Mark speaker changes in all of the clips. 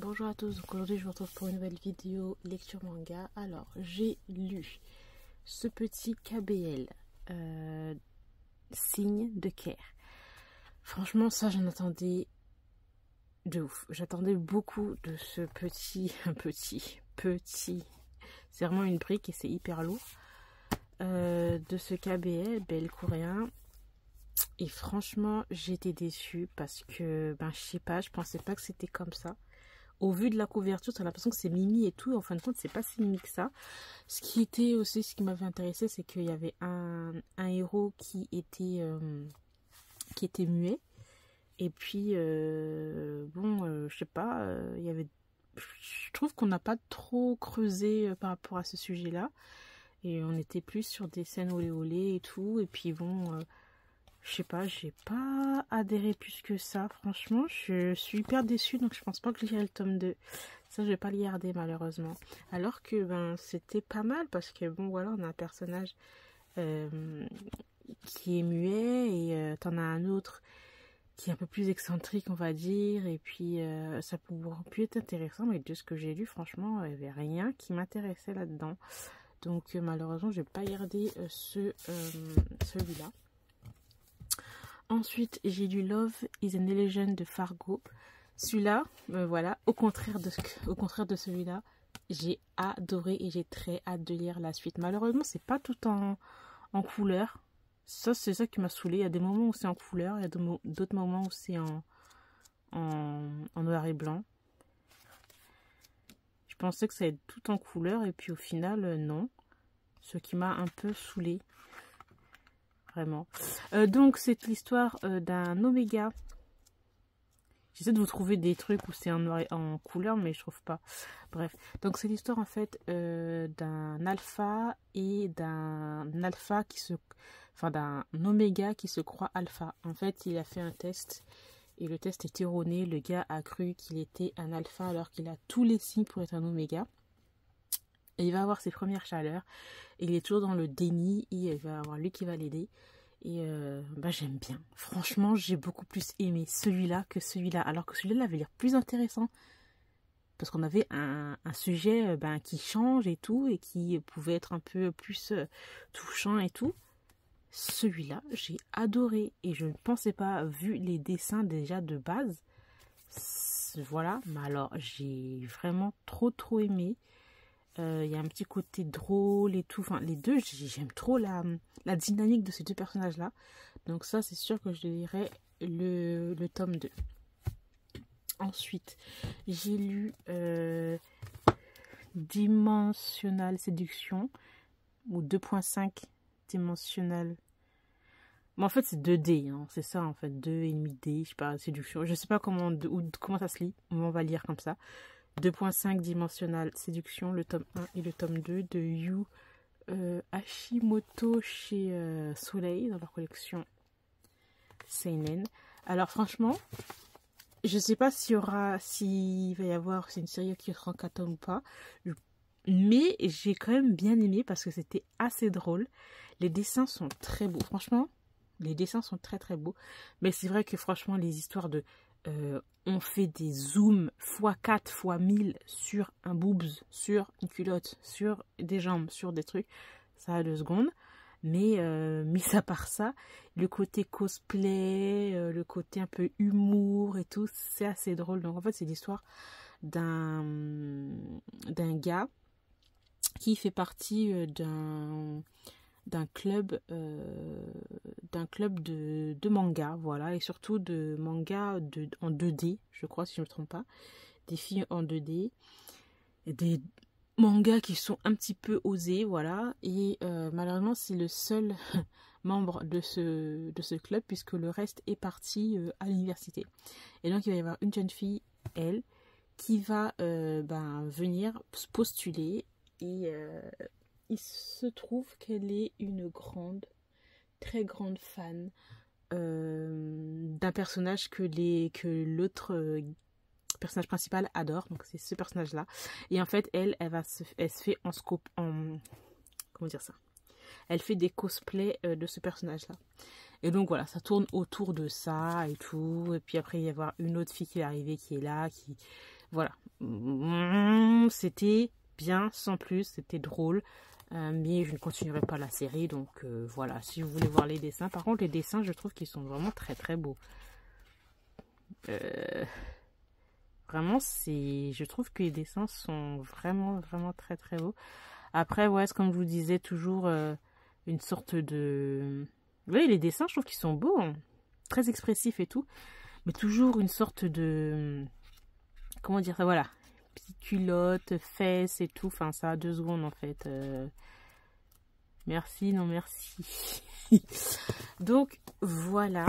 Speaker 1: Bonjour à tous, donc aujourd'hui je vous retrouve pour une nouvelle vidéo lecture manga. Alors j'ai lu ce petit KBL, Signe de Care. Franchement ça j'en attendais de ouf, j'attendais beaucoup de ce petit, c'est vraiment une brique et c'est hyper lourd, de ce KBL, bel coréen. Et franchement j'étais déçue parce que, je sais pas, je pensais pas que c'était comme ça. Au vu de la couverture, t'as l'impression que c'est Mimi et tout. En fin de compte, c'est pas si Mimi que ça. Ce qui m'avait intéressé, c'est qu'il y avait un héros qui était muet. Et puis, je sais pas, je trouve qu'on n'a pas trop creusé par rapport à ce sujet-là. Et on était plus sur des scènes olé olé et tout. Et puis je sais pas, j'ai pas adhéré plus que ça, franchement, je suis hyper déçue, donc je pense pas que je lirai le tome 2. Ça, je vais pas le garder malheureusement. Alors que c'était pas mal parce que voilà, on a un personnage qui est muet et t'en as un autre qui est un peu plus excentrique, on va dire, et puis ça pourrait pu être intéressant, mais de ce que j'ai lu, franchement, il n'y avait rien qui m'intéressait là-dedans. Donc malheureusement, je vais pas garder celui-là. Ensuite, j'ai lu Love is an Illusion de Fargo. Celui-là, voilà, au contraire de celui-là, j'ai adoré et j'ai très hâte de lire la suite. Malheureusement, c'est pas tout en couleur. Ça, c'est ça qui m'a saoulée. Il y a des moments où c'est en couleur, il y a d'autres moments où c'est en noir et blanc. Je pensais que ça allait être tout en couleur et puis au final, non. Ce qui m'a un peu saoulée. Vraiment. Donc c'est l'histoire d'un Oméga. J'essaie de vous trouver des trucs où c'est en couleur, mais je trouve pas. Bref, donc c'est l'histoire en fait d'un alpha et d'un Oméga qui se croit alpha. En fait, il a fait un test et le test est erroné. Le gars a cru qu'il était un alpha alors qu'il a tous les signes pour être un Oméga. Et il va avoir ses premières chaleurs. Il est toujours dans le déni et il va avoir lui qui va l'aider. Et j'aime bien. Franchement, j'ai beaucoup plus aimé celui-là que celui-là. Alors que celui-là avait l'air plus intéressant. Parce qu'on avait un sujet qui change et tout. Et qui pouvait être un peu plus touchant et tout. Celui-là, j'ai adoré. Et je ne pensais pas, vu les dessins déjà de base. Voilà. Mais alors, j'ai vraiment trop aimé. Il y a un petit côté drôle et tout. Enfin, les deux, j'aime trop la dynamique de ces deux personnages-là. Donc ça, c'est sûr que je lirai le tome 2. Ensuite, j'ai lu Dimensional Séduction. Ou 2.5 Dimensional. Mais en fait, c'est 2D. Hein, c'est ça, en fait. 2,5D, je sais pas, séduction. Je sais pas comment ça se lit. On va lire comme ça. 2.5 Dimensional Séduction, le tome 1 et le tome 2 de Yu Hashimoto chez Soleil dans leur collection Seinen. Alors franchement, je sais pas s'il va y avoir, c'est une série qui sera en 4 tomes ou pas, mais j'ai quand même bien aimé parce que c'était assez drôle. Les dessins sont très beaux, franchement, les dessins sont très beaux, mais c'est vrai que franchement les histoires de on fait des zooms x4, x1000 sur un boobs, sur une culotte, sur des jambes, sur des trucs. Ça a 2 secondes. Mais mis à part ça, le côté cosplay, le côté un peu humour et tout, c'est assez drôle. Donc en fait, c'est l'histoire d'un gars qui fait partie d'un club de manga, voilà, et surtout de manga en 2D, je crois, si je ne me trompe pas, des filles en 2D, et des mangas qui sont un petit peu osés, voilà, et malheureusement c'est le seul membre de ce club, puisque le reste est parti à l'université. Et donc il va y avoir une jeune fille, elle, qui va venir se postuler, et il se trouve qu'elle est une très grande fan d'un personnage que l'autre personnage principal adore. Donc c'est ce personnage-là. Et en fait, elle se fait comment dire ça? Elle fait des cosplays de ce personnage-là. Et donc voilà, ça tourne autour de ça et tout. Et puis après, il va y avoir une autre fille qui est arrivée, qui est là, Voilà. C'était bien, sans plus, c'était drôle. Mais je ne continuerai pas la série, donc voilà, si vous voulez voir les dessins. Par contre, les dessins, je trouve qu'ils sont vraiment très très beaux. Vraiment, je trouve que les dessins sont vraiment vraiment très très beaux. Après, ouais, c'est comme je vous disais, toujours une sorte de... Oui, les dessins, je trouve qu'ils sont beaux, hein, très expressifs et tout, mais toujours une sorte de... Comment dire ça, voilà. Petite culotte, fesses et tout, enfin ça a 2 secondes en fait. Merci, non merci. Donc voilà.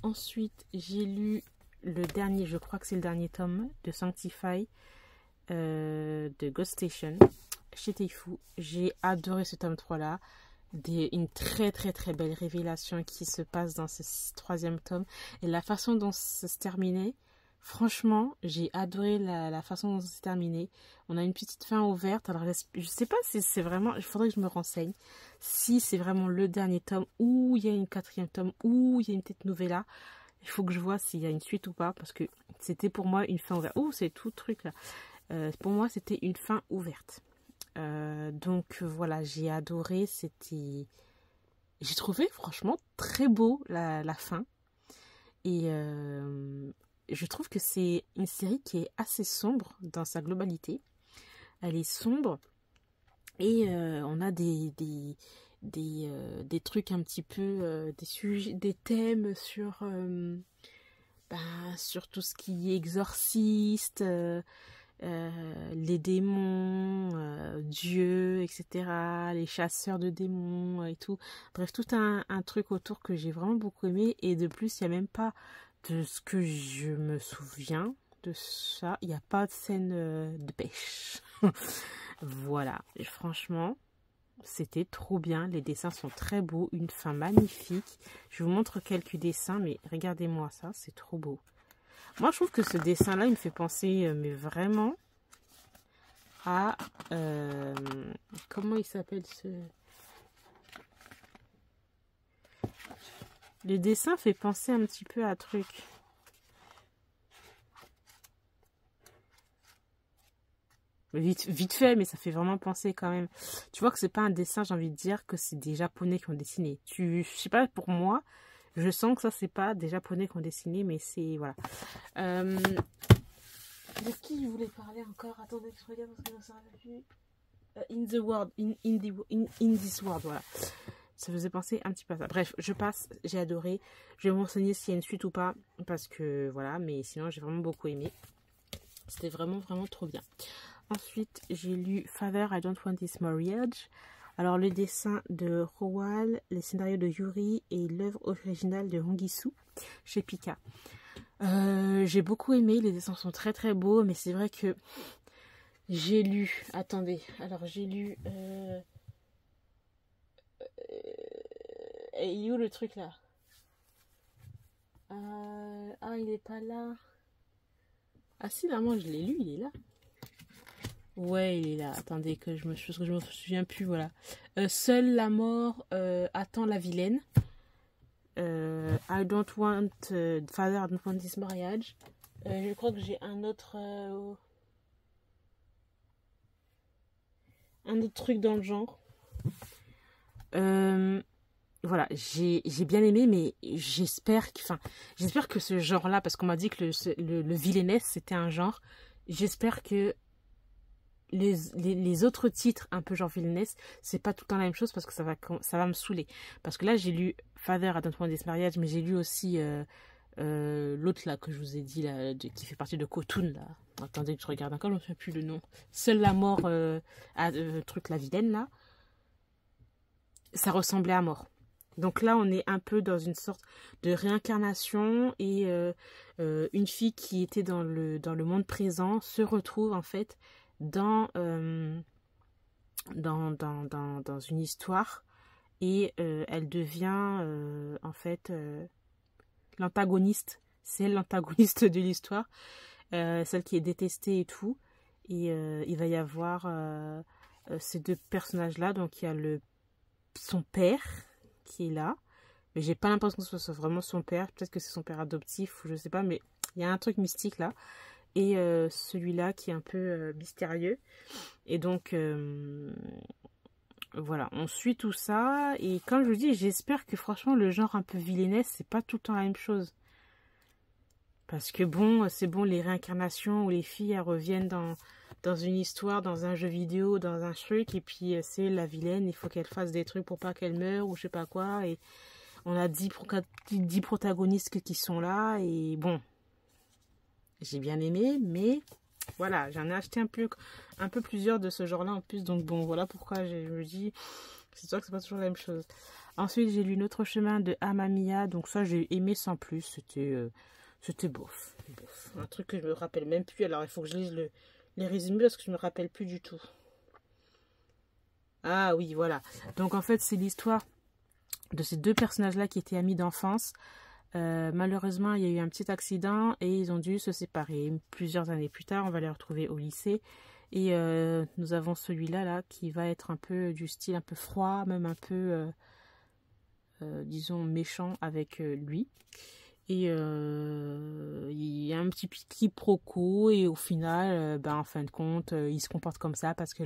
Speaker 1: Ensuite, j'ai lu le dernier, je crois que c'est le dernier tome de Sanctify de Ghost Station chez Teifu. J'ai adoré ce tome 3 là. Une très très très belle révélation qui se passe dans ce 3e tome. Et la façon dont ça se terminait, franchement, j'ai adoré la façon dont ça se terminait. On a une petite fin ouverte. Alors, je sais pas si c'est vraiment... Il faudrait que je me renseigne. Si c'est vraiment le dernier tome, ou il y a une 4e tome, ou il y a une petite novella. Il faut que je vois s'il y a une suite ou pas. Parce que c'était pour moi une fin ouverte. Oh, c'est tout le truc là. Pour moi, c'était une fin ouverte. Donc, voilà, j'ai adoré. J'ai trouvé franchement très beau la fin. Et je trouve que c'est une série qui est assez sombre dans sa globalité. Elle est sombre et on a des trucs un petit peu, des sujets, des thèmes sur tout ce qui est exorciste, les démons, Dieu, etc., les chasseurs de démons et tout. Bref, tout un truc autour que j'ai vraiment beaucoup aimé. Et de plus, il n'y a même pas, de ce que je me souviens de ça, il n'y a pas de scène de pêche. Voilà, et franchement, c'était trop bien. Les dessins sont très beaux, une fin magnifique. Je vous montre quelques dessins, mais regardez-moi ça, c'est trop beau. Moi, je trouve que ce dessin-là, il me fait penser, mais vraiment, à... comment il s'appelle ce... Le dessin fait penser un petit peu à un truc. Vite fait, mais ça fait vraiment penser quand même. Tu vois que c'est pas un dessin, j'ai envie de dire que c'est des Japonais qui ont dessiné. Je sais pas, pour moi, je sens que ça, c'est pas des Japonais qui ont dessiné, mais c'est... Voilà. De qui je voulais parler encore? Attendez que je regarde parce que ça n'a plus. In the world, in this world, voilà. Ça faisait penser un petit peu à ça. Bref, je passe, j'ai adoré. Je vais me renseigner s'il y a une suite ou pas, parce que voilà, mais sinon j'ai vraiment beaucoup aimé. C'était vraiment, vraiment trop bien. Ensuite, j'ai lu Father, I Don't Want This Marriage. Alors, le dessin de Rowal, les scénarios de Yuri et l'œuvre originale de Hongisu chez Pika. J'ai beaucoup aimé, les dessins sont très très beaux, mais c'est vrai que j'ai lu... Attendez, alors j'ai lu... Et il est où le truc là? Ah, il est pas là. Ah si, normalement je l'ai lu, il est là. Ouais, il est là. Attendez, que je me souviens plus, voilà. Seule la mort attend la vilaine. I don't want... Father, I don't want this marriage. Je crois que j'ai un autre truc dans le genre. Voilà, j'ai bien aimé, mais j'espère que ce genre-là, parce qu'on m'a dit que le villainess, c'était un genre, j'espère que les autres titres, un peu genre villainess, c'est pas tout le temps la même chose, parce que ça va me saouler. Parce que là, j'ai lu Father, I Don't Want This Marriage, mais j'ai lu aussi l'autre là, que je vous ai dit, là, qui fait partie de Khotun, là. Attendez que je regarde encore, je ne me souviens plus le nom. Seule la mort, truc la vilaine, là. Ça ressemblait à mort. Donc là, on est un peu dans une sorte de réincarnation et une fille qui était dans le monde présent se retrouve en fait dans une histoire et elle devient en fait l'antagoniste. C'est elle l'antagoniste de l'histoire, celle qui est détestée et tout. Et il va y avoir ces deux personnages-là. Donc il y a son père qui est là, mais j'ai pas l'impression que ce soit vraiment son père. Peut-être que c'est son père adoptif ou je sais pas, mais Il y a un truc mystique là. Et celui-là qui est un peu mystérieux. Et donc, voilà, on suit tout ça. Et comme je vous dis, j'espère que franchement, le genre un peu vilainesque, c'est pas tout le temps la même chose. Parce que bon, c'est bon, les réincarnations où les filles, elles reviennent dans une histoire, dans un jeu vidéo, dans un truc. Et puis, c'est la vilaine, il faut qu'elle fasse des trucs pour pas qu'elle meure ou je sais pas quoi. Et on a 10 protagonistes qui sont là. Et bon, j'ai bien aimé, mais... Voilà, j'en ai acheté un peu plusieurs de ce genre-là en plus. Donc bon, voilà pourquoi je me dis, c'est sûr que c'est pas toujours la même chose. Ensuite, j'ai lu Notre chemin de Amamiya. Donc ça, j'ai aimé sans plus. C'était bof. Un truc que je me rappelle même plus. Alors, il faut que je lise les résumés parce que je me rappelle plus du tout. Ah oui, voilà. Donc en fait, c'est l'histoire de ces deux personnages-là qui étaient amis d'enfance. Malheureusement, il y a eu un petit accident et ils ont dû se séparer. Plusieurs années plus tard, on va les retrouver au lycée. Et nous avons celui-là là, qui va être un peu du style un peu froid, même un peu, disons, méchant avec lui. Et il y a un petit quiproquo et au final, en fin de compte, il se comporte comme ça parce que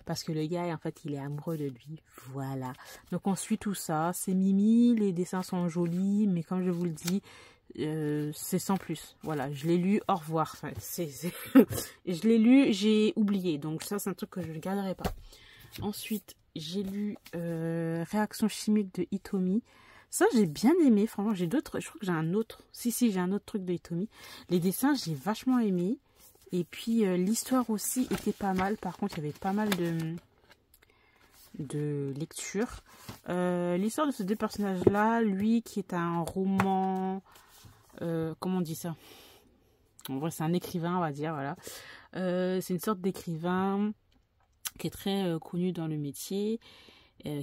Speaker 1: parce que le gars, en fait, il est amoureux de lui. Voilà. Donc on suit tout ça. C'est mimi, les dessins sont jolis, mais comme je vous le dis, c'est sans plus. Voilà, je l'ai lu, au revoir. Enfin, je l'ai lu, j'ai oublié. Donc ça, c'est un truc que je ne garderai pas. Ensuite, j'ai lu Réaction chimique de Hitomi. Ça, j'ai bien aimé. Franchement, j'ai d'autres. Je crois que j'ai un autre. Si, j'ai un autre truc de Hitomi. Les dessins, j'ai vachement aimé. Et puis, l'histoire aussi était pas mal. Par contre, il y avait pas mal de lecture. L'histoire de ces deux personnages-là, lui qui est un roman... comment on dit ça? En vrai, c'est un écrivain, on va dire, voilà. C'est une sorte d'écrivain qui est très connu dans le métier,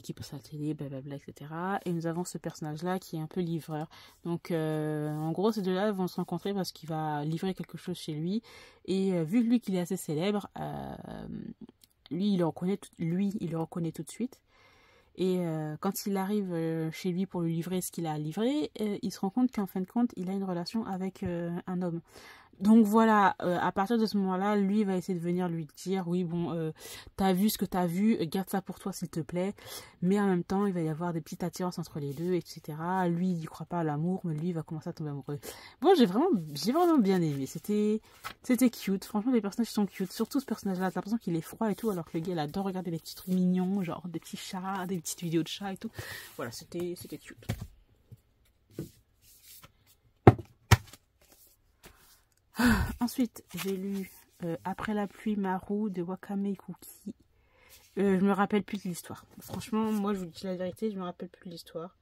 Speaker 1: qui passe à la télé, blablabla, etc. Et nous avons ce personnage-là qui est un peu livreur. Donc, en gros, ces deux-là vont se rencontrer parce qu'il va livrer quelque chose chez lui. Et vu que lui, qu'il est assez célèbre, lui, il le reconnaît tout de suite. Et quand il arrive chez lui pour lui livrer ce qu'il a à livrer, il se rend compte qu'en fin de compte, il a une relation avec un homme. Donc voilà, à partir de ce moment-là, lui va essayer de venir lui dire, oui bon, t'as vu ce que t'as vu, garde ça pour toi s'il te plaît. Mais en même temps, il va y avoir des petites attirances entre les deux, etc. Lui, il n'y croit pas à l'amour, mais lui, il va commencer à tomber amoureux. Bon, j'ai vraiment bien aimé. C'était cute. Franchement, les personnages sont cute. Surtout ce personnage-là, t'as l'impression qu'il est froid et tout, alors que le gars, il adore regarder des petits trucs mignons, genre des petits chats, des petites vidéos de chats et tout. Voilà, c'était cute. Ensuite, j'ai lu Après la pluie, Maru de Wakame Kuki. Je me rappelle plus de l'histoire. Franchement, moi, je vous dis la vérité, je me rappelle plus de l'histoire.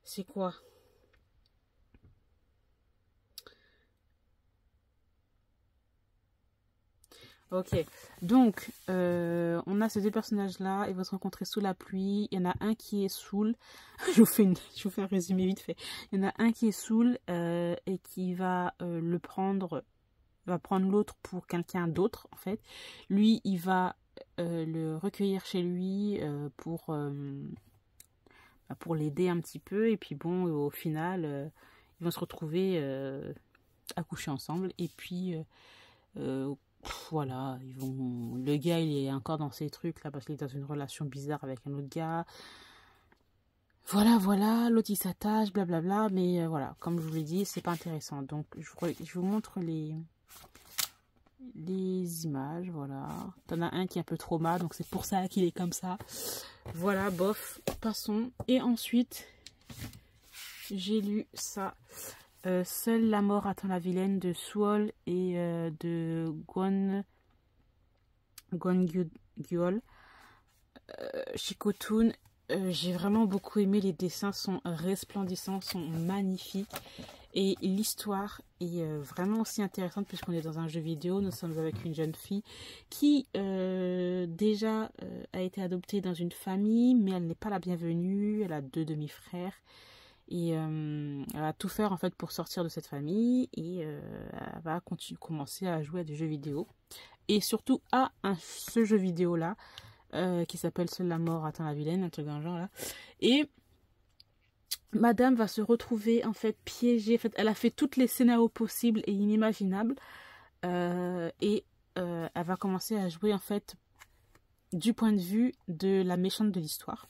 Speaker 1: C'est quoi? Ok, donc on a ces deux personnages-là, ils vont se rencontrer sous la pluie. Il y en a un qui est saoul. je vous fais un résumé vite fait. Il y en a un qui est saoul et qui va va prendre l'autre pour quelqu'un d'autre en fait. Lui, il va le recueillir chez lui pour l'aider un petit peu. Et puis bon, au final, ils vont se retrouver à coucher ensemble. Et puis voilà, le gars il est encore dans ces trucs là parce qu'il est dans une relation bizarre avec un autre gars. Voilà, l'autre il s'attache, blablabla. Mais voilà, comme je vous l'ai dit, c'est pas intéressant. Donc je vous montre les images, voilà. T'en as un qui est un peu trauma, donc c'est pour ça qu'il est comme ça. Voilà, bof, passons. Et ensuite, j'ai lu ça. Seule la mort attend la vilaine de Suol et de Gwon-gyol. Shikotun. J'ai vraiment beaucoup aimé, les dessins sont resplendissants, sont magnifiques. Et l'histoire est vraiment aussi intéressante puisqu'on est dans un jeu vidéo. Nous sommes avec une jeune fille qui déjà a été adoptée dans une famille, mais elle n'est pas la bienvenue. Elle a 2 demi-frères. Et elle va tout faire en fait pour sortir de cette famille. Et elle va commencer à jouer à des jeux vidéo. Et surtout à ce jeu vidéo là qui s'appelle Seule la mort attend la vilaine, un truc dans le genre là. Et Madame va se retrouver en fait piégée. En fait, elle a fait tous les scénarios possibles et inimaginables. Elle va commencer à jouer en fait du point de vue de la méchante de l'histoire.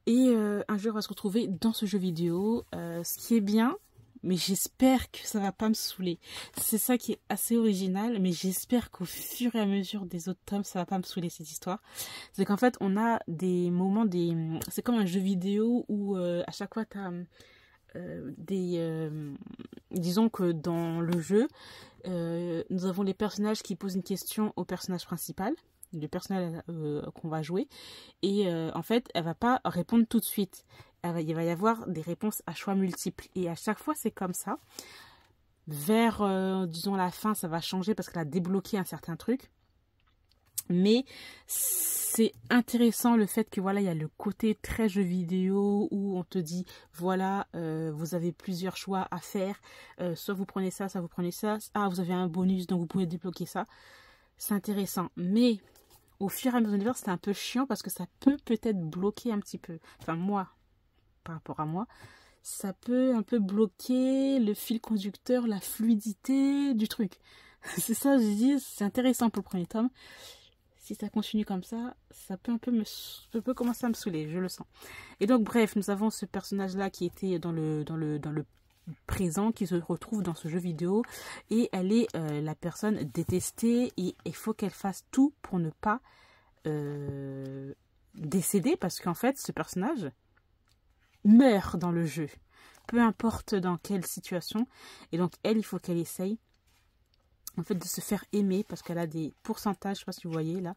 Speaker 1: Et un jour, elle va se retrouver dans ce jeu vidéo. Ce qui est bien, mais j'espère que ça va pas me saouler. C'est ça qui est assez original, mais j'espère qu'au fur et à mesure des autres tomes, ça va pas me saouler cette histoire. C'est qu'en fait, on a des moments, c'est comme un jeu vidéo où à chaque fois, tu as disons que dans le jeu, nous avons les personnages qui posent une question au personnage principal, le personnage qu'on va jouer, et en fait, elle va pas répondre tout de suite. Il va y avoir des réponses à choix multiples. Et à chaque fois, c'est comme ça. Vers, disons, la fin, ça va changer parce qu'elle a débloqué un certain truc. Mais c'est intéressant le fait que voilà, il y a le côté très jeu vidéo où on te dit, voilà, vous avez plusieurs choix à faire. Soit vous prenez ça, soit vous prenez ça. Ah, vous avez un bonus, donc vous pouvez débloquer ça. C'est intéressant. Mais au fur et à mesure, c'est un peu chiant parce que ça peut-être bloquer un petit peu. Enfin, moi, par rapport à moi, ça peut un peu bloquer le fil conducteur, la fluidité du truc. C'est ça, je dis, c'est intéressant pour le premier tome. Si ça continue comme ça peut un peu peut commencer à me saouler, je le sens. Et donc, bref, nous avons ce personnage-là qui était dans le présent, qui se retrouve dans ce jeu vidéo, et elle est la personne détestée, et il faut qu'elle fasse tout pour ne pas décéder, parce qu'en fait, ce personnage meurt dans le jeu, peu importe dans quelle situation. Et donc elle, il faut qu'elle essaye en fait de se faire aimer, parce qu'elle a des pourcentages, je sais pas si vous voyez là,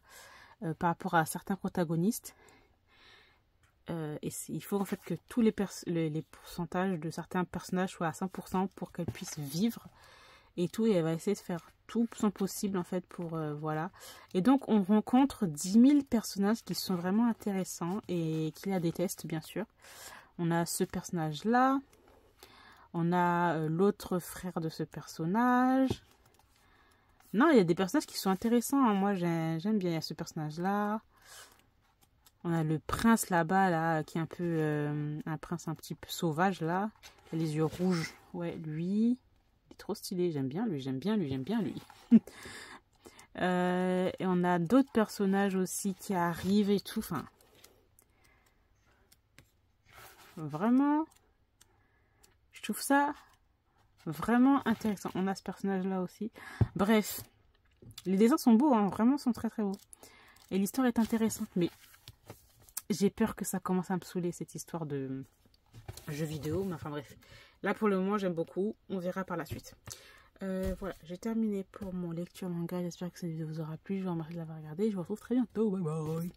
Speaker 1: par rapport à certains protagonistes, et il faut en fait que tous les pourcentages de certains personnages soient à 100% pour qu'elle puisse vivre et tout, et elle va essayer de faire tout son possible en fait pour voilà. Et donc on rencontre 10 000 personnages qui sont vraiment intéressants et qui la détestent, bien sûr. On a ce personnage-là. On a l'autre frère de ce personnage. Non, il y a des personnages qui sont intéressants. Hein. Moi, j'aime bien. Il y a ce personnage-là. On a le prince là-bas, là, qui est un peu... un prince un petit peu sauvage, là. Il a les yeux rouges. Ouais, lui. Il est trop stylé. J'aime bien lui, j'aime bien lui, j'aime bien lui. Et on a d'autres personnages aussi qui arrivent et tout. Enfin... Vraiment, je trouve ça vraiment intéressant. On a ce personnage-là aussi. Bref, les dessins sont beaux, hein, vraiment sont très très beaux. Et l'histoire est intéressante, mais j'ai peur que ça commence à me saouler, cette histoire de jeu vidéo. Mais enfin bref, là pour le moment j'aime beaucoup. On verra par la suite. Voilà, j'ai terminé pour mon lecture manga. J'espère que cette vidéo vous aura plu. Je vous remercie de l'avoir regardé. Je vous retrouve très bientôt. Bye bye.